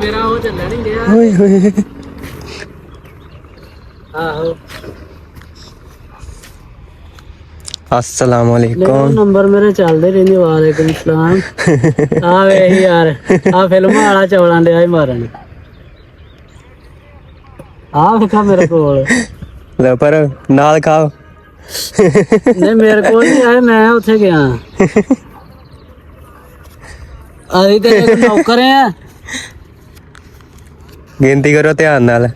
मेरा वो चल नहीं गया ओए होए आहो अस्सलाम वालेकुम नंबर मेरे चलते रहंदे वालेकुम सलाम आ वे यार आ फिल्म वाला चौलां दे मारन आ देखा मेरे कोल ले पर नाल खाओ नहीं मेरे कोल नहीं आए मैं उत्थे गया अभी तेरे नौकर हैं गिनती करो ध्यान नाल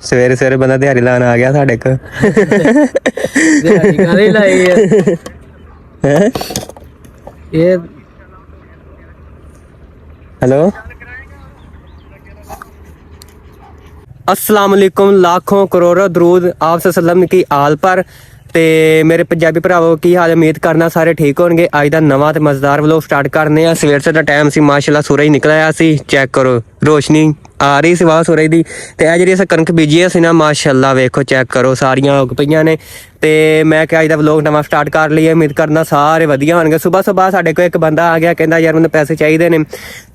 सवेरे सवेरे बंदा दिहाड़ी लान आ गया साढ़े को दिहाड़ी काली लाई है ये हेलो अस्सलाम वालेकुम लाखों करोड़ों दरूद आप सल्लम की आल पर ਤੇ ਮੇਰੇ ਪੰਜਾਬੀ ਭਰਾਵੋ ਕੀ ਹਾਲ ਉਮੀਦ ਕਰਨਾ ਸਾਰੇ ਠੀਕ ਹੋਣਗੇ ਅੱਜ ਦਾ ਨਵਾਂ ਤੇ ਮਜ਼ੇਦਾਰ ਵਲੋਗ ਸਟਾਰਟ ਕਰਨੇ ਆ ਸਵੇਰ ਦਾ ਟਾਈਮ ਸੀ ਮਾਸ਼ਾਅੱਲਾ ਸੂਰਜ ਨਿਕਲ ਆਇਆ ਸੀ ਚੈੱਕ ਕਰੋ ਰੋਸ਼ਨੀ ਆ ਰਹੀ ਸੀ ਵਾਹ ਸੂਰਜ ਦੀ ਤੇ ਇਹ ਜਿਹੜੀ ਅਸੀਂ ਕਣਕ ਬੀਜੀ ਸੀ ਨਾ ਮਾਸ਼ਾਅੱਲਾ ਵੇਖੋ ਚੈੱਕ ਕਰੋ ਸਾਰੀਆਂ ਉੱਗ ਪਈਆਂ ਨੇ ਤੇ ਮੈਂ ਕਿਹਾ ਅੱਜ ਦਾ ਵਲੋਗ ਨਵਾਂ ਸਟਾਰਟ ਕਰ ਲਈਏ ਉਮੀਦ ਕਰਨਾ ਸਾਰੇ ਵਧੀਆ ਹੋਣਗੇ ਸਵੇਰ ਸਾਡੇ ਕੋਲ ਇੱਕ ਬੰਦਾ ਆ ਗਿਆ ਕਹਿੰਦਾ ਯਾਰ ਮੈਨੂੰ ਪੈਸੇ ਚਾਹੀਦੇ ਨੇ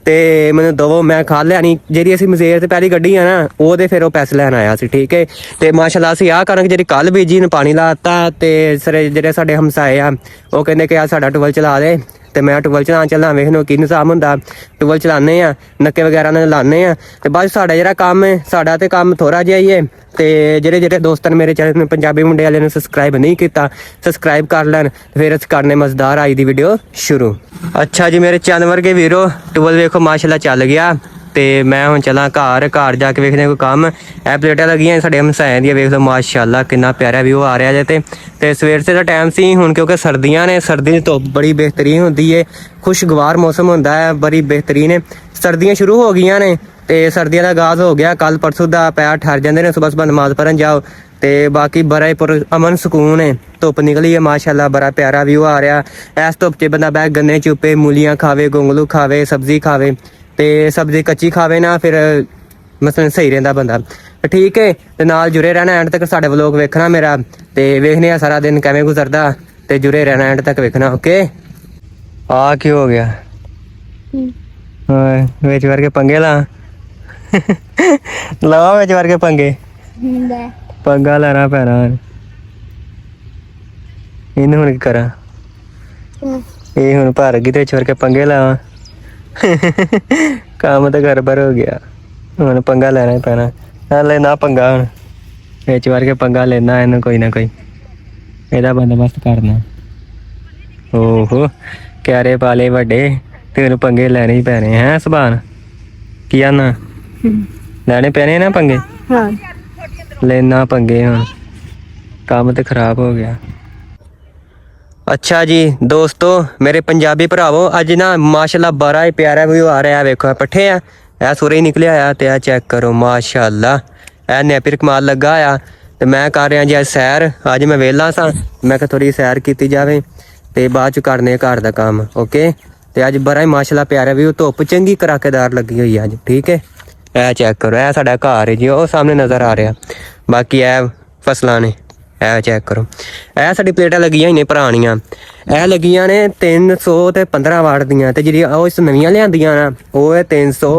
ਤੇ ਮੈਨੂੰ ਦਵੋ ਮੈਂ ਖਾ ਲਿਆ ਨਹੀਂ ਜਿਹੜੀ ਅਸੀਂ ਮਜ਼ੇਰ ਤੇ ਪਹਿਲੀ ਗੱਡੀ ਆ ਨਾ ਉਹਦੇ ਫਿਰ ਉਹ ਪੈਸੇ ਲੈਣ ਆਇਆ ਸੀ ਠੀਕ ਹੈ ਤੇ ਮਾਸ਼ਾਅੱਲਾ ਅਸੀਂ ਆਹ ਕਣਕ ਜਿਹੜੀ ਕੱਲ ਬੀਜੀ ਨੂੰ ਪਾਣੀ ਲਾਤਾ ਤੇ ਸਾਰੇ ਜਿਹੜੇ ਸਾਡੇ ਹਮਸਾਏ ਆ ਉਹ ਕਹਿੰਦੇ ਕਿ ਆ ਸਾਡਾ ਟੂਬਲ ਚਲਾ ਦੇ ਤੇ ਮੈਂ ਟੂਬਲ ਚਲਾਉਣ ਚੱਲਾਂ ਵੇਖ ਲਓ ਕੀ ਨਿਜ਼ਾਮ ਹੁੰਦਾ ਟੂਬਲ ਚਲਾਉਂਦੇ ਆ ਨੱਕੇ ਵਗੈਰਾ ਨਾਲ ਲਾਉਂਦੇ ਆ ਤੇ ਬਸ ਸਾਡਾ ਜਿਹੜਾ ਕੰਮ ਹੈ ਸਾਡਾ ਤੇ ਕੰਮ ਥੋੜਾ ਜਿਹਾ ਹੀ ਹੈ ਤੇ ਜਿਹੜੇ ਦੋਸਤਾਂ ਨੇ ਮੇਰੇ ਚੈਨਲ ਨੂੰ ਪੰਜਾਬੀ ਮੁੰਡੇ ਵਾਲੇ ਨੂੰ ਸਬਸਕ੍ਰਾਈਬ ਨਹੀਂ ਕੀਤਾ ਸਬਸਕ੍ਰਾਈਬ ਕਰ ਲੈਣ ਫਿਰ ਅਸੀਂ ਕਰਨੇ ਮਜ਼ੇਦਾਰ ਆਈ ਦੀ ਵੀਡੀਓ ਸ਼ੁਰੂ ਅੱਛਾ ਜੀ ਮੇਰੇ ਚੰਨ ਵਰਗੇ ਵੀਰੋ ਟੂਬਲ ਵੇਖੋ ਮਾਸ਼ਾਅੱਲਾ ਚੱਲ ਗਿਆ ਤੇ ਮੈਂ ਹੁਣ ਚੱਲਾਂ ਘਰ ਜਾ ਕੇ ਵੇਖਦੇ ਕੋਈ ਕੰਮ ਇਹ ਪਲੇਟਾਂ ਲੱਗੀਆਂ ਸਾਡੇ ਹਮਸਾਇਆਂ ਦੀਆਂ ਵੇਖ ਲਓ ਮਾਸ਼ਾਅੱਲਾ ਕਿੰਨਾ ਪਿਆਰਾ ਵਿਊ ਆ ਰਿਹਾ ਜੇ ਤੇ ਸਵੇਰ ਦਾ ਟਾਈਮ ਸੀ ਹੁਣ ਕਿਉਂਕਿ ਸਰਦੀਆਂ ਨੇ ਸਰਦੀ ਦੀ ਧੁੱਪ ਬੜੀ ਬਿਹਤਰੀਨ ਹੁੰਦੀ ਹੈ ਖੁਸ਼ਗਵਾਰ ਮੌਸਮ ਹੁੰਦਾ ਹੈ ਬੜੀ ਬਿਹਤਰੀਨ ਹੈ ਸਰਦੀਆਂ ਸ਼ੁਰੂ ਹੋ ਗਈਆਂ ਨੇ ਤੇ ਸਰਦੀਆਂ ਦਾ ਆਗਾਜ਼ ਹੋ ਗਿਆ ਕੱਲ ਪਰਸੋਂ ਦਾ ਪੈਰ ਠਰ ਜਾਂਦੇ ਨੇ ਸਵੇਰ ਨਮਾਜ਼ ਪੜ੍ਹਨ ਜਾਓ ਤੇ ਬਾਕੀ ਬੜਾ ਹੀ ਅਮਨ ਸਕੂਨ ਹੈ ਧੁੱਪ ਨਿਕਲੀ ਹੈ ਮਾਸ਼ਾਅੱਲਾ ਬੜਾ ਪਿਆਰਾ ਵਿਊ ਆ ਰਿਹਾ ਇਸ ਧੁੱਪ 'ਚ ਬੰਦਾ ਬੈਠ ਗੰਨੇ ਚੁੱਪੇ ਮੂਲੀਆਂ ਖਾਵੇ ਗੋਂਗਲੂ ਖਾਵੇ ਸਬਜ਼ੀ ਖਾਵੇ ਤੇ ਸਬਜ਼ੀ ਕੱਚੀ ਖਾਵੇ ਨਾ ਫਿਰ ਮਸਲਨ ਸਹੀ ਰਹਿੰਦਾ ਬੰਦਾ ਠੀਕ ਹੈ ਤੇ ਨਾਲ ਜੁੜੇ ਰਹਿਣਾ ਐਂਡ ਤੱਕ ਸਾਡੇ ਵਲੋਗ ਵੇਖਣਾ ਮੇਰਾ ਤੇ ਵੇਖਨੇ ਆ ਸਾਰਾ ਦਿਨ ਕਿਵੇਂ ਗੁਜ਼ਰਦਾ ਤੇ ਜੁੜੇ ਰਹਿਣਾ ਐਂਡ ਤੱਕ ਵੇਖਣਾ ਓਕੇ ਆ ਕੀ ਹੋ ਗਿਆ ਹਾਂ ਵਿੱਚ ਵਰ ਕੇ ਪੰਗੇ ਲਾ ਵਿੱਚ ਵਰ ਕੇ ਪੰਗਾ ਲੈਣਾ ਪੈਣਾ ਇਹਨੂੰ ਹੁਣ ਕੀ ਕਰਾਂ ਇਹ ਹੁਣ ਭਰ ਗਈ ਤੇ ਵਿੱਚ ਵਰ ਕੇ ਪੰਗੇ ਲਾਵਾਂ ਕੰਮ ਤਾਂ ਗੜਬੜ ਹੋ ਗਿਆ ਹੁਣ ਪੰਗਾ ਲੈਣਾ ਹੀ ਪੈਣਾ ਲੈ ਨਾ ਪੰਗਾ ਹੁਣ ਵਿੱਚ ਵਰ ਕੇ ਪੰਗਾ ਲੈਣਾ ਇਹਨੂੰ ਕੋਈ ਨਾ ਕੋਈ ਇਹਦਾ ਬੰਦੋਬਸਤ ਕਰਨਾ ਓਹੋ ਕਿਆਰੇ ਪਾਲੇ ਵੱਡੇ ਤੇ ਉਹਨੂੰ ਪੰਗੇ ਲੈਣੇ ਹੀ ਪੈਣੇ ਹੈ ਸੁਭਾਨ ਕੀ ਆਨਾ ਲੈਣੇ ਪੈਣੇ ਨਾ ਪੰਗੇ ਹਾਂ ਲੈਣਾ ਪੰਗੇ ਹੁਣ ਕੰਮ ਤੇ ਖਰਾਬ ਹੋ ਗਿਆ ਅੱਛਾ ਜੀ ਦੋਸਤੋ ਮੇਰੇ ਪੰਜਾਬੀ ਭਰਾਵੋ ਅੱਜ ਨਾ ਮਾਸ਼ਾਅੱਲਾ ਬੜਾ ਹੀ ਪਿਆਰਾ ਵਿਊ ਆ ਰਿਹਾ ਵੇਖੋ ਪੱਠੇ ਆ ਇਹ ਸੂਰਜ ਨਿਕਲਿਆ ਆ ਤੇ ਆ ਚੈੱਕ ਕਰੋ ਮਾਸ਼ਾਅੱਲਾ ਇਹ ਨੇਪਿਰ ਕਮਾਲ ਲੱਗਾ ਆ ਤੇ ਮੈਂ ਕਰ ਰਿਹਾ ਜੀ ਅੱਜ ਸੈਰ ਅੱਜ ਮੈਂ ਵਿਹਲਾ ਸਾਂ ਮੈਂ ਕਿਹਾ ਥੋੜੀ ਸੈਰ ਕੀਤੀ ਜਾਵੇ ਤੇ ਬਾਅਦ ਚ ਕਰਨੇ ਘਰ ਦਾ ਕੰਮ ਓਕੇ ਤੇ ਅੱਜ ਬੜਾ ਹੀ ਮਾਸ਼ਾਅੱਲਾ ਪਿਆਰਾ ਵਿਊ ਧੁੱਪ ਚੰਗੀ ਕਰਾਕੇਦਾਰ ਲੱਗੀ ਹੋਈ ਅੱਜ ਠੀਕ ਹੈ ਇਹ ਚੈੱਕ ਕਰੋ ਇਹ ਸਾਡਾ ਘਰ ਹੈ ਜੀ ਉਹ ਸਾਹਮਣੇ ਨਜ਼ਰ ਆ ਰਿਹਾ ਬਾਕੀ ਇਹ ਫਸਲਾਂ ਨੇ ਇਹ ਚੈੱਕ ਕਰੋ ਇਹ ਸਾਡੀ ਪਲੇਟਾਂ ਲੱਗੀਆਂ ਹੋਈਆਂ ਪੁਰਾਣੀਆਂ ਇਹ ਲੱਗੀਆਂ ਨੇ 300 ਤੇ 15 ਵਾਟ ਦੀਆਂ ਤੇ ਜਿਹੜੀ ਉਹ ਇਸ ਨਵੀਆਂ ਲਿਆਂਦੀਆਂ ਨਾ ਉਹ ਹੈ 300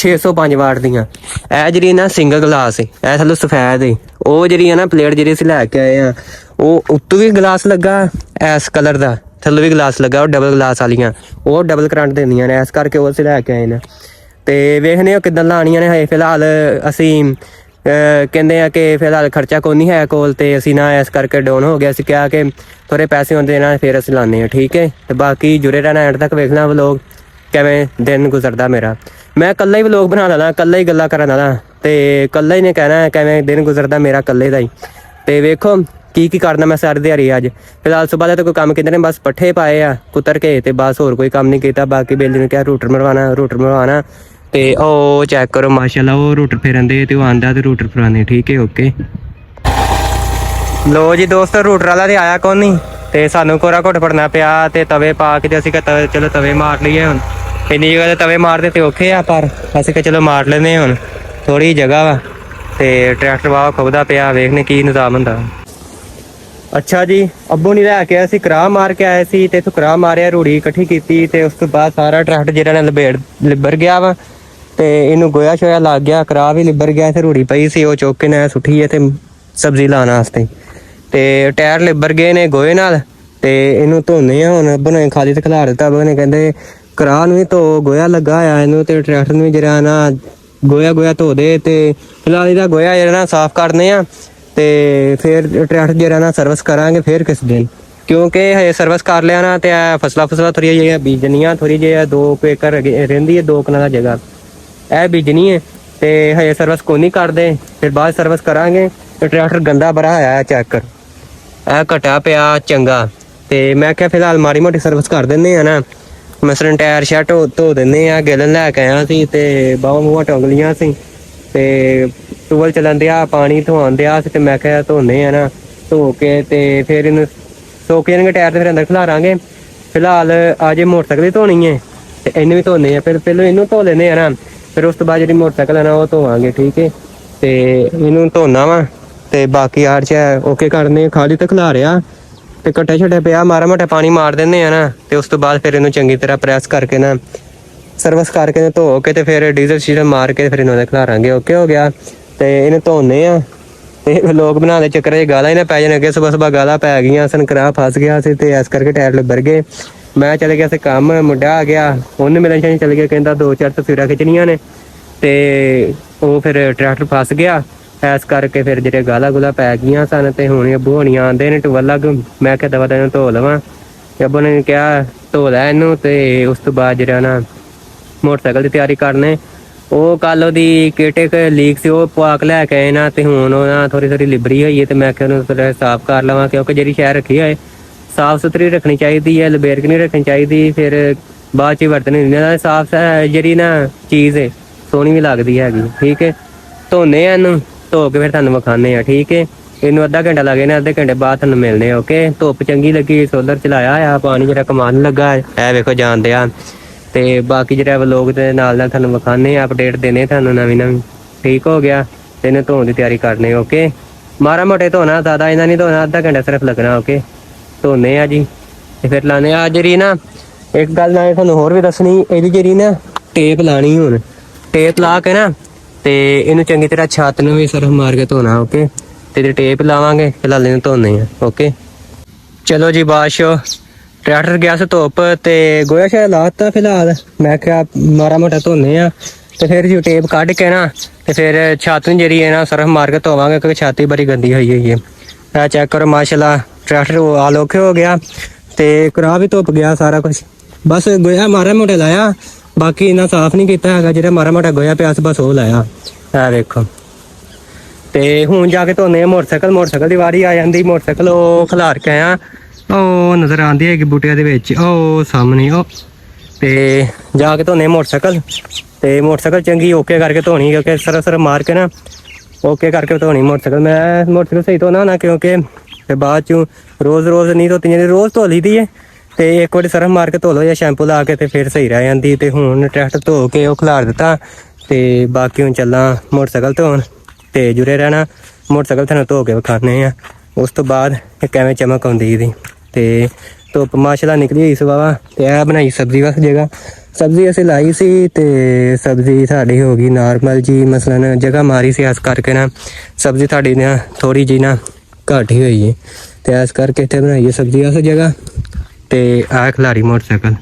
605 ਵਾਟ ਦੀਆਂ ਇਹ ਜਿਹੜੀ ਨਾ ਸਿੰਗਲ ਗਲਾਸ ਹੈ ਇਹ ਥੱਲੋਂ ਸਫੈਦ ਹੈ ਉਹ ਜਿਹੜੀ ਹੈ ਨਾ ਪਲੇਟ ਜਿਹੜੀ ਅਸੀਂ ਲੈ ਕੇ ਆਏ ਆ ਉਹ ਉੱਤੋਂ ਵੀ ਗਲਾਸ ਲੱਗਾ ਇਸ ਕਲਰ ਦਾ ਥੱਲੋਂ ਵੀ ਗਲਾਸ ਲੱਗਾ ਉਹ ਡਬਲ ਗਲਾਸ ਵਾਲੀਆਂ ਉਹ ਡਬਲ ਕਰੰਟ ਦਿੰਦੀਆਂ ਨੇ ਇਸ ਕਰਕੇ ਉਹ ਅਸੀਂ ਲੈ ਕੇ ਆਏ ਨੇ ਤੇ ਵੇਖਦੇ ਹੋ ਕਿੱਦਾਂ ਲਾਣੀਆਂ ਨੇ ਹਜੇ ਫਿਲਹਾਲ ਅਸੀਂ ਕਹਿੰਦੇ ਆ ਕਿ ਫਿਲਹਾਲ ਖਰਚਾ ਕੋਈ ਨਹੀਂ ਹੈ ਕੋਲ ਤੇ ਅਸੀਂ ਨਾ ਇਸ ਕਰਕੇ ਡਾਊਨ ਹੋ ਗਿਆ ਅਸੀਂ ਕਿਹਾ ਕਿ ਥੋੜੇ ਪੈਸੇ ਹੁੰਦੇ ਨਾ ਫਿਰ ਅਸੀਂ ਲਾਉਂਦੇ ਹਾਂ ਠੀਕ ਹੈ ਤੇ ਬਾਕੀ ਜੁੜੇ ਰਹਿਣਾ ਐਂਡ ਤੱਕ ਵੇਖਣਾ ਵਲੋਗ ਕਿਵੇਂ ਦਿਨ ਗੁਜ਼ਰਦਾ ਮੇਰਾ ਮੈਂ ਇਕੱਲਾ ਹੀ ਵਲੋਗ ਬਣਾ ਲੈਣਾ ਇਕੱਲਾ ਹੀ ਗੱਲਾਂ ਕਰਨ ਵਾਲਾ ਤੇ ਇਕੱਲਾ ਹੀ ਨੇ ਕਹਿਣਾ ਕਿਵੇਂ ਦਿਨ ਗੁਜ਼ਰਦਾ ਮੇਰਾ ਇਕੱਲੇ ਦਾ ਹੀ ਤੇ ਵੇਖੋ ਕੀ ਕਰਨਾ ਮੈਂ ਸਾਰੀ ਦਿਹਾੜੀ ਅੱਜ ਫਿਲਹਾਲ ਸਵੇਰ ਦਾ ਤਾਂ ਕੋਈ ਕੰਮ ਕਿਤੇ ਨੇ ਬਸ ਪੱਠੇ ਪਾਏ ਆ ਕੁਤਰ ਕੇ ਤੇ ਬਸ ਹੋਰ ਕੋਈ ਕੰਮ ਨਹੀਂ ਕੀਤਾ ਬਾਕੀ ਬੇਲੀ ਨੂੰ ਕਿਹਾ ਰੂਟਰ ਮਰਵਾਉਣਾ ਤੇ ਉਹ ਚੈੱਕ ਕਰੋ ਮਾਸ਼ਾਅੱਲਾ ਉਹ ਰੂਟਰ ਫੇਰਨ ਦੇ ਤੇ ਉਹ ਆਂਦਾ ਤੇ ਰੂਟਰ ਫਰਾਨੇ ਠੀਕ ਹੈ ਓਕੇ ਲੋ ਜੀ ਦੋਸਤੋ ਰੂਟਰ ਵਾਲਾ ਤੇ ਆਇਆ ਕੋਈ ਨਹੀਂ ਤੇ ਸਾਨੂੰ ਕੋਰਾ ਘੁੱਟ ਫੜਨਾ ਪਿਆ ਤੇ ਤਵੇ ਪਾ ਕੇ ਤੇ ਅਸੀਂ ਕਿਹਾ ਚਲੋ ਤਵੇ ਮਾਰ ਲਈਏ ਹੁਣ ਇੰਨੀ ਜਗ੍ਹਾ ਤੇ ਤਵੇ ਮਾਰਦੇ ਤੇ ਔਖੇ ਆ ਪਰ ਅਸੀਂ ਕਿਹਾ ਚਲੋ ਮਾਰ ਲੈਂਦੇ ਹੁਣ ਥੋੜੀ ਜਗ੍ਹਾ ਵਾ ਤੇ ਟਰੈਕਟਰ ਵਾਹ ਖੁੱਬਦਾ ਪਿਆ ਵੇਖਨੇ ਕੀ ਨਿਜ਼ਾਮ ਹੁੰਦਾ ਅੱਛਾ ਜੀ, ਅੱਬੂ ਨਹੀਂ ਲੈ ਕੇ ਆਇਆ ਸੀ, ਕਰਾਹ ਮਾਰ ਕੇ ਆਏ ਸੀ ਤੇ ਇਥੋਂ ਕਰਾਹ ਮਾਰਿਆ, ਰੂੜੀ ਇਕੱਠੀ ਕੀਤੀ ਤੇ ਉਸ ਤੋਂ ਬਾਅਦ ਸਾਰਾ ਟਰੈਕਟਰ ਜਿਹੜਾ ਨਾਲ ਲਿਬੜ ਗਿਆ ਵਾ ਤੇ ਇਹਨੂੰ ਗੋਇਆ ਸ਼ੋਇਆ ਲੱਗ ਗਿਆ, ਕਰਾਹ ਵੀ ਲਿਬੜ ਗਿਆ ਤੇ ਰੂੜੀ ਪਈ ਸੀ ਉਹ ਚੁੱਕ ਕੇ ਨਾ ਸੁੱਟੀ ਹੈ ਤੇ ਸਬਜ਼ੀ ਲਾਉਣ ਵਾਸਤੇ ਤੇ ਟਾਇਰ ਲਿਬੜ ਗਏ ਨੇ ਗੋਏ ਨਾਲ ਤੇ ਇਹਨੂੰ ਧੋਨੇ ਆ ਹੁਣ। ਅੱਬੂ ਨੇ ਖਾਲੀ ਤੇ ਖਿਲਾਰ ਦਿੱਤਾ। ਅੱਬੂ ਨੇ ਕਹਿੰਦੇ ਕਰਾਹ ਨੂੰ ਵੀ ਧੋ, ਗੋਇਆ ਲੱਗਾ ਆ ਇਹਨੂੰ ਤੇ ਟਰੈਕਟਰ ਨੂੰ ਵੀ ਜਿਹੜਾ ਨਾ ਗੋਇਆ ਧੋ ਦੇ ਤੇ ਫਿਲਹਾਲ ਇਹਦਾ ਗੋਇਆ ਜਿਹੜਾ ਨਾ ਸਾਫ਼ ਕਰਨੇ ਆ ਤੇ ਫਿਰ ਟਰੈਕਟਰ ਜਿਹੜਾ ਨਾ ਸਰਵਿਸ ਕਰਾਂਗੇ ਫਿਰ ਕਿਸ ਦਿਨ, ਕਿਉਂਕਿ ਹਜੇ ਸਰਵਿਸ ਕਰ ਲਿਆ ਨਾ ਤੇ ਫਸਲਾਂ ਥੋੜ੍ਹੀਆਂ ਜਿਹੀਆਂ ਬੀਜਣੀਆਂ, ਥੋੜ੍ਹੀ ਜਿਹੀ 2 ਏਕੜ ਰਹਿੰਦੀ ਹੈ, 2 ਕਨਾਲਾਂ ਜਗ੍ਹਾ ਇਹ ਬੀਜਣੀ ਹੈ ਤੇ ਹਜੇ ਸਰਵਿਸ ਕੋਈ ਨਹੀਂ ਕਰਦੇ, ਫਿਰ ਬਾਅਦ ਸਰਵਿਸ ਕਰਾਂਗੇ। ਤੇ ਟਰੈਕਟਰ ਗੰਦਾ ਬੜਾ ਆਇਆ ਚੈੱਕ ਕਰ, ਇਹ ਘਟਿਆ ਪਿਆ ਚੰਗਾ ਤੇ ਮੈਂ ਕਿਹਾ ਫਿਲਹਾਲ ਮਾੜੀ ਮੋਟੀ ਸਰਵਿਸ ਕਰ ਦਿੰਦੇ ਆ ਨਾ, ਮਸਲਨ ਟਾਇਰ ਸ਼ਰਟ ਧੋ ਦਿੰਦੇ ਆ। ਗਿਲਨ ਲੈ ਕੇ ਆਇਆ ਸੀ ਤੇ ਬਾਹਾਂ ਮੂੰਹਾਂ ਟੰਗਲੀਆਂ ਸੀ ਤੇ ਟੂਵਲ ਚੱਲਣ ਦਿਆ, ਪਾਣੀ ਧੋਣ ਦਿਆ ਸੀ ਤੇ ਮੈਂ ਕਿਹਾ ਧੋਨੇ ਆ ਨਾ, ਧੋ ਕੇ ਤੇ ਫਿਰ ਇਹਨੂੰ ਸੁੱਕ ਜਾਣਗੇ ਟਾਇਰ ਤੇ ਫਿਰ ਅੰਦਰ ਖਿਲਾਰਾਂਗੇ। ਫਿਲਹਾਲ ਅੱਜ ਮੋਟਰਸਾਈਕਲ ਹੀ ਧੋਣੀ ਹੈ ਤੇ ਇਹਨੂੰ ਵੀ ਧੋਨੇ ਆ, ਫਿਰ ਪਹਿਲਾਂ ਇਹਨੂੰ ਧੋ ਲੈਂਦੇ ਆ ਨਾ, ਫਿਰ ਉਸ ਤੋਂ ਬਾਅਦ ਜਿਹੜੀ ਮੋਟਰਸਾਈਕਲ ਹੈ ਨਾ ਉਹ ਧੋਵਾਂਗੇ, ਠੀਕ ਹੈ। ਤੇ ਇਹਨੂੰ ਧੋਣਾ ਵਾ ਤੇ ਬਾਕੀ ਆੜ ਚ ਓਕੇ ਕਰਨੇ, ਖਾਲੀ ਤੇ ਖਿਲਾਰਿਆ ਤੇ ਕੱਟੇ ਛੱਟੇ ਪਿਆ, ਮਾੜਾ ਮੋਟਾ ਪਾਣੀ ਮਾਰ ਦਿੰਦੇ ਆ ਨਾ ਤੇ ਉਸ ਤੋਂ ਬਾਅਦ ਫਿਰ ਇਹਨੂੰ ਚੰਗੀ ਤਰ੍ਹਾਂ ਪ੍ਰੈਸ ਕਰਕੇ ਨਾ ਸਰਵਿਸ ਕਰਕੇ ਧੋ ਕੇ ਤੇ ਫਿਰ ਡੀਜ਼ਲ ਸ਼ੀਜ਼ਲ ਮਾਰ ਕੇ ਫਿਰ ਇਹਨੂੰ ਖਿਲਾਰਾਂਗੇ। ਓਕੇ ਹੋ ਗਿਆ ਤੇ ਇਹਨੂੰ ਧੋਨੇ ਆ ਤੇ ਲੋਕ ਬਣਾ ਦੇ ਚੱਕਰ 'ਚ ਗਾਲਾਂ ਹੀ ਨਾ ਪੈ ਜਾਣ। ਅੱਗੇ ਸੁਬਹ ਗਾਲਾਂ ਪੈ ਗਈਆਂ ਸਨ, ਕਰਾਹ ਫਸ ਗਿਆ ਸੀ ਤੇ ਇਸ ਕਰਕੇ ਟਾਇਰ ਲਿਬੜ ਗਏ। ਮੈਂ ਚਲੇ ਗਿਆ ਸੀ ਕੰਮ, ਮੁੰਡਾ ਆ ਗਿਆ, ਉਹਨੇ ਮਿਲਣ ਚਲੇ ਗਿਆ, ਕਹਿੰਦਾ 2-4 ਤਸਵੀਰਾਂ ਖਿੱਚਣੀਆਂ ਨੇ ਤੇ ਉਹ ਫਿਰ ਟਰੈਕਟਰ ਫਸ ਗਿਆ। ਇਸ ਕਰਕੇ ਫਿਰ ਜਿਹੜੇ ਗਾਲਾਂ ਗੁਲਾ ਪੈ ਗਈਆਂ ਸਨ ਤੇ ਹੁਣ ਅੱਬੂ ਹੋਣੀਆਂ ਆਉਂਦੇ ਨੇ ਟੂਵਲ ਲੱਗ। ਮੈਂ ਕਿਹਾ ਦਵਾ ਤੈਨੂੰ ਧੋ ਲਵਾਂ, ਅੱਬੂ ਨੇ ਕਿਹਾ ਧੋ ਲੈ ਇਹਨੂੰ ਤੇ ਉਸ ਤੋਂ ਬਾਅਦ ਜਿਹੜਾ ਨਾ ਮੋਟਰਸਾਈਕਲ ਦੀ ਤਿਆਰੀ ਕਰਨੇ। ਉਹ ਕੱਲ ਉਹਦੀ ਕਿਟਕ ਲੀਕ ਸੀ, ਉਹ ਪਵਾ ਕੇ ਲੈ ਕੇ ਆਏ ਨਾ ਤੇ ਹੁਣ ਉਹ ਨਾ ਥੋੜੀ ਲਿਬਰੀ ਹੋਈ ਹੈ ਤੇ ਮੈਂ ਕਿਹਾ ਉਹਨੂੰ ਸਾਫ਼ ਕਰ ਲਵਾਂ, ਕਿਉਂਕਿ ਜਿਹੜੀ ਸ਼ਹਿਰ ਰੱਖੀ ਹੋਏ ਸਾਫ਼ ਸੁਥਰੀ ਰੱਖਣੀ ਚਾਹੀਦੀ ਹੈ, ਲਬੇਰਕ ਨਹੀਂ ਰੱਖਣੀ ਚਾਹੀਦੀ, ਫਿਰ ਬਾਅਦ 'ਚ ਵਰਤਣੀ ਨਹੀਂ। ਸਾਫ਼ ਜਿਹੜੀ ਨਾ ਚੀਜ਼ ਹੈ ਸੋਹਣੀ ਵੀ ਲੱਗਦੀ ਹੈਗੀ, ਠੀਕ ਹੈ। ਧੋਨੇ ਆ ਇਹਨੂੰ, ਧੋ ਕੇ ਫਿਰ ਤੁਹਾਨੂੰ ਵਿਖਾਉਂਦੇ ਆ, ਠੀਕ ਹੈ। ਇਹਨੂੰ ਅੱਧਾ ਘੰਟਾ ਲੱਗ ਜਾਣਾ, ਅੱਧੇ ਘੰਟੇ ਬਾਅਦ ਤੁਹਾਨੂੰ ਮਿਲਦੇ ਆ, ਓਕੇ। ਧੁੱਪ ਚੰਗੀ ਲੱਗੀ, ਸੋਲਰ ਚਲਾਇਆ ਆ, ਪਾਣੀ ਜਿਹੜਾ ਕਮਾਨ ਲੱਗਾ ਇਹ ਵੇਖੋ ਜਾਣਦੇ ਆ ਤੇ ਬਾਕੀ ਜਿਹੜਾ ਵਲੋਗ ਦੇ ਨਾਲ ਤੁਹਾਨੂੰ ਵਿਖਾਉਂਦੇ ਆ, ਅਪਡੇਟ ਦੇਣੇ ਤੁਹਾਨੂੰ ਨਵੀਂ। ਠੀਕ ਹੋ ਗਿਆ ਤੇ ਇਹਨੂੰ ਧੋਣ ਦੀ ਤਿਆਰੀ ਕਰਨੀ, ਓਕੇ। ਮਾੜਾ ਮੋਟੇ ਧੋਣਾ, ਜ਼ਿਆਦਾ ਇਹਨਾਂ ਨਹੀਂ ਧੋਣਾ, ਅੱਧਾ ਘੰਟਾ ਸਿਰਫ ਲੱਗਣਾ, ਓਕੇ। ਧੋਨੇ ਆ ਜੀ ਤੇ ਫਿਰ ਲਾਣੇ ਆ। ਜਿਹੜੀ ਨਾ ਇੱਕ ਗੱਲ ਮੈਂ ਤੁਹਾਨੂੰ ਹੋਰ ਵੀ ਦੱਸਣੀ, ਇਹਦੀ ਜਿਹੜੀ ਨਾ ਟੇਪ ਲਾਣੀ, ਹੁਣ ਟੇਪ ਲਾ ਕੇ ਨਾ ਤੇ ਇਹਨੂੰ ਚੰਗੀ ਤਰ੍ਹਾਂ ਛੱਤ ਨੂੰ ਵੀ ਸਰਫ ਮਾਰ ਕੇ ਧੋਣਾ, ਓਕੇ। ਤੇ ਟੇਪ ਲਾਵਾਂਗੇ, ਫਿਲਹਾਲ ਇਹਨੂੰ ਧੋਨੇ ਆ, ਓਕੇ। ਚਲੋ ਜੀ ਬਾਦਸ਼ਾਹ, ਟਰੈਕਟਰ ਗਿਆ ਸੀ ਧੁੱਪ ਤੇ ਗੋਇਆ ਸ਼ਾਇਆ ਲਾਤਾ। ਫਿਲਹਾਲ ਮੈਂ ਕਿਹਾ ਮਾੜਾ ਮੋਟਾ ਧੋਨੇ ਆ ਤੇ ਫਿਰ ਜੀ ਟੇਪ ਕੱਢ ਕੇ ਨਾ ਤੇ ਫਿਰ ਛੱਤ ਨੂੰ ਜਿਹੜੀ ਹੈ ਨਾ ਸਰਫ ਮਾਰ ਕੇ ਧੋਵਾਂਗੇ, ਕਿਉਂਕਿ ਛੱਤ ਹੀ ਬੜੀ ਗੰਦੀ ਹੋਈ ਹੈ। ਇਹ ਚੈੱਕ ਕਰੋ, ਮਾਸ਼ਾਅੱਲਾ ਟਰੈਕਟਰ ਆਲ ਓਕੇ ਹੋ ਗਿਆ ਤੇ ਕਰਾਹ ਵੀ ਧੁੱਪ ਗਿਆ, ਸਾਰਾ ਕੁਝ। ਬਸ ਗੋਇਆ ਮਾੜਾ ਮੋਟਾ ਲਾਇਆ, ਬਾਕੀ ਇਹਨਾਂ ਸਾਫ਼ ਨਹੀਂ ਕੀਤਾ ਹੈਗਾ। ਜਿਹੜਾ ਮਾੜਾ ਮੋਟਾ ਗੋਇਆ ਪਿਆ ਸੀ ਬਸ ਉਹ ਲਾਇਆ, ਇਹ ਵੇਖੋ। ਤੇ ਹੁਣ ਜਾ ਕੇ ਧੋਨੇ ਆ ਮੋਟਰਸਾਈਕਲ ਦੀ ਵਾਰੀ ਆ ਜਾਂਦੀ। ਮੋਟਰਸਾਈਕਲ ਉਹ ਖਿਲਾਰ ਕੇ ਆਇਆ, ਉਹ ਨਜ਼ਰ ਆਉਂਦੀ ਹੈਗੀ ਬੂਟਿਆਂ ਦੇ ਵਿੱਚ, ਉਹ ਸਾਹਮਣੇ ਉਹ। ਤੇ ਜਾ ਕੇ ਧੋਨੇ ਮੋਟਰਸਾਈਕਲ ਤੇ ਮੋਟਰਸਾਈਕਲ ਚੰਗੀ ਓਕੇ ਕਰਕੇ ਧੋਣੀ, ਕਿਉਂਕਿ ਸਰ ਮਾਰ ਕੇ ਨਾ ਓਕੇ ਕਰਕੇ ਧੋਣੀ ਮੋਟਰਸਾਈਕਲ। ਮੈਂ ਮੋਟਰਸਾਈਕਲ ਸਹੀ ਧੋਣਾ ਨਾ, ਕਿਉਂਕਿ ਤੇ ਬਾਅਦ ਚੋਂ ਰੋਜ਼ ਨਹੀਂ ਧੋਤੀ ਜਾਂਦੀ, ਰੋਜ਼ ਧੋ ਲਈ ਦੀ ਹੈ ਤੇ ਇੱਕ ਵਾਰੀ ਸਰਫ ਮਾਰ ਕੇ ਧੋ ਲਓ ਜਾਂ ਸ਼ੈਂਪੂ ਲਾ ਕੇ ਤੇ ਫਿਰ ਸਹੀ ਰਹਿ ਜਾਂਦੀ। ਤੇ ਹੁਣ ਟਰੈਕਟਰ ਧੋ ਕੇ ਉਹ ਖਿਲਾਰ ਦਿੱਤਾ ਤੇ ਬਾਕੀ ਹੁਣ ਚੱਲਾਂ ਮੋਟਰਸਾਈਕਲ ਧੋਣ ਤੇ ਜੁੜੇ ਰਹਿਣਾ। ਮੋਟਰਸਾਈਕਲ ਤੁਹਾਨੂੰ ਧੋ ਕੇ ਵਿਖਾਉਂਦੇ ਆ, ਉਸ ਤੋਂ ਬਾਅਦ ਕਿਵੇਂ ਚਮਕ ਆਉਂਦੀ ਇਹਦੀ। ਤੇ ਧੁੱਪ ਮਾਸ਼ਾਅੱਲਾ ਨਿਕਲੀ ਹੋਈ ਸਵਾਵਾ ਤੇ ਇਹ ਬਣਾਈ ਸਬਜ਼ੀ ਵਾਸਤੇ ਜਗ੍ਹਾ। ਸਬਜ਼ੀ ਅਸੀਂ ਲਾਈ ਸੀ ਤੇ ਸਬਜ਼ੀ ਸਾਡੀ ਹੋ ਗਈ ਨਾਰਮਲ ਜੀ, ਮਸਲਨ ਜਗ੍ਹਾ ਮਾਰੀ ਸੀ, ਇਸ ਕਰਕੇ ਨਾ ਸਬਜ਼ੀ ਸਾਡੀ ਨਾ ਥੋੜੀ ਜਿਹੀ ਨਾ ਘੱਟ ਹੀ ਹੋਈ ਹੈ ਤੇ ਇਸ ਕਰਕੇ ਇੱਥੇ ਬਣਾਈਏ ਸਬਜ਼ੀ ਵਾਸਤੇ ਜਗ੍ਹਾ। ਤੇ ਆਹ ਖਿਲਾਰੀ ਮੋਟਰਸਾਈਕਲ,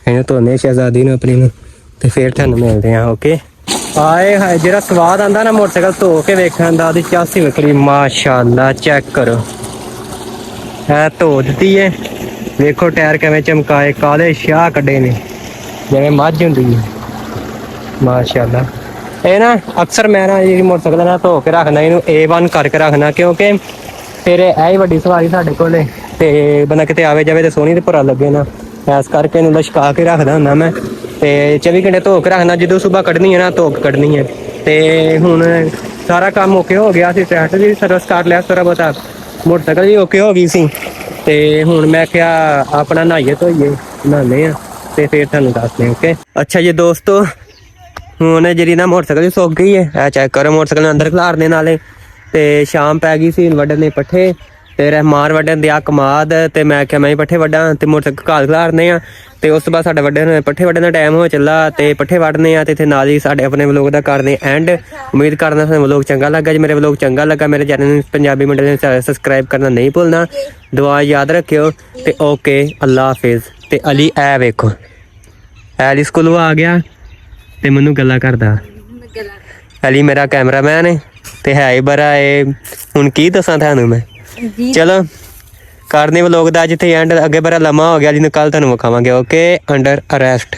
ਇਹਨੂੰ ਧੋਨੇ ਸ਼ਹਿਜ਼ਾਦੀ ਨੂੰ ਆਪਣੀ ਨੂੰ ਤੇ ਫਿਰ ਤੁਹਾਨੂੰ ਮਿਲਦੇ ਆ, ਓਕੇ। ਆਏ ਹਾਏ, ਜਿਹੜਾ ਸਵਾਦ ਆਂਦਾ ਨਾ ਮੋਟਰਸਾਈਕਲ ਧੋ ਕੇ ਵੇਖਣ ਦਾ, ਉਹਦੀ ਚਾਸੀ ਵਿਖਰੀ ਮਾਸ਼ਾਅੱਲਾ। ਚੈੱਕ ਕਰੋ, ਇਹ ਧੋ ਦਿੱਤੀ ਹੈ, ਵੇਖੋ ਟਾਇਰ ਕਿਵੇਂ ਚਮਕਾਏ, ਕਾਲੇ ਸ਼ਾਹ ਕੱਢੇ ਨੇ ਜਿਵੇਂ ਮੱਝ ਹੁੰਦੀ ਹੈ, ਮਾਸ਼ਾਅੱਲਾ। ਇਹ ਨਾ ਅਕਸਰ ਮੈਂ ਨਾ ਜਿਹੜੀ ਮੋਟਰਸਾਈਕਲ ਨਾ ਧੋ ਕੇ ਰੱਖਣਾ, ਇਹਨੂੰ A1 ਕਰਕੇ ਰੱਖਣਾ, ਕਿਉਂਕਿ ਫਿਰ ਇਹ ਹੀ ਵੱਡੀ ਸਵਾਰੀ ਸਾਡੇ ਕੋਲ ਤੇ ਬੰਦਾ ਕਿਤੇ ਆਵੇ ਜਾਵੇ ਤੇ ਸੋਹਣੀ ਤੇ ਭਰਾ ਲੱਗੇ ਨਾ, ਇਸ ਕਰਕੇ ਇਹਨੂੰ ਲਸ਼ਕਾ ਕੇ ਰੱਖਦਾ ਹੁੰਦਾ ਮੈਂ ਤੇ 24 ਘੰਟੇ ਧੋ ਕੇ ਰੱਖਣਾ। ਜਦੋਂ ਸੁਬਾਹ ਕੱਢਣੀ ਹੈ ਨਾ ਧੋ ਕੇ ਕੱਢਣੀ ਹੈ। ਤੇ ਹੁਣ ਸਾਰਾ ਕੰਮ ਓਕੇ ਹੋ ਗਿਆ ਸੀ, ਟਰੈਕਟਰ ਦੀ ਸਰਵਿਸ ਕਰ ਲਿਆ ਥੋੜਾ ਬਹੁਤਾ, ਮੋਟਰਸਾਈਕਲ ਵੀ ਓਕੇ ਹੋ ਗਈ ਸੀ ਤੇ ਹੁਣ ਮੈਂ ਕਿਹਾ ਆਪਣਾ ਨਹਾਈਏ ਧੋਈਏ, ਨਹਾਉਂਦੇ ਆ ਤੇ ਫਿਰ ਤੁਹਾਨੂੰ ਦੱਸਦੇ, ਓਕੇ। ਅੱਛਾ ਜੀ ਦੋਸਤੋ, ਹੁਣ ਜਿਹੜੀ ਨਾ ਮੋਟਰਸਾਈਕਲ ਵੀ ਸੁੱਕ ਗਈ ਹੈ, ਇਹ ਚੈੱਕ ਕਰੋ। ਮੋਟਰਸਾਈਕਲ ਨੂੰ ਅੰਦਰ ਖਿਲਾਰਨੇ ਨਾਲੇ ਤੇ ਸ਼ਾਮ ਪੈ ਗਈ ਸੀ, ਵੱਢਣੇ ਪੱਠੇ ਤੇ ਰਹਿਮਾਨ ਵੱਢਣ ਦਿਆ ਕਮਾਦ, ਤੇ ਮੈਂ ਕਿਹਾ ਮੈਂ ਹੀ ਪੱਠੇ ਵੱਢਾਂ ਤੇ ਮੋਟਰਸਾਈਕਲ ਘਾਲ ਖਲਾਰਨੇ ਆ। ਤੇ ਉਸ ਤੋਂ ਬਾਅਦ ਸਾਡਾ ਪੱਠੇ ਵੱਢਣ ਦਾ ਟਾਈਮ ਹੋ ਚੱਲਾ ਤੇ ਪੱਠੇ ਵੱਢਨੇ ਆ। ਤੇ ਇੱਥੇ ਨਾਲ ਹੀ ਸਾਡੇ ਆਪਣੇ ਵਲੋਗ ਦਾ ਕਰਦੇ ਐਂਡ। ਉਮੀਦ ਕਰਦਾ ਤੁਹਾਨੂੰ ਵਲੋਗ ਚੰਗਾ ਲੱਗਾ। ਜੇ ਮੇਰੇ ਵਲੋਗ ਚੰਗਾ ਲੱਗਾ ਮੇਰੇ ਚੈਨਲ ਨੂੰ ਪੰਜਾਬੀ ਮੁੰਡੇ ਨੂੰ ਸਬਸਕ੍ਰਾਈਬ ਕਰਨਾ ਨਹੀਂ ਭੁੱਲਣਾ। ਦੁਆ ਯਾਦ ਰੱਖਿਓ ਤੇ ਓਕੇ, ਅੱਲਾ ਹਾਫਿਜ਼। ਤੇ ਅਲੀ ਐ ਵੇਖੋ, ਅਲੀ ਸਕੂਲੋਂ ਆ ਗਿਆ ਤੇ ਮੈਨੂੰ ਗੱਲਾਂ ਕਰਦਾ। ਅਲੀ ਮੇਰਾ ਕੈਮਰਾਮੈਨ ਹੈ ਤੇ ਹੈ ਹੀ ਬੜਾ ਇਹ, ਹੁਣ ਕੀ ਦੱਸਾਂ ਤੁਹਾਨੂੰ ਮੈਂ। ਚਲੋ ਕਰਨੇ ਵਲੋਗ ਦਾ ਜਿੱਥੇ ਐਂਡ, ਅੱਗੇ ਬੜਾ ਲੰਮਾ ਹੋ ਗਿਆ ਜਿਹਨੂੰ ਕੱਲ ਤੁਹਾਨੂੰ ਵਿਖਾਵਾਂਗੇ। Okay, under arrest.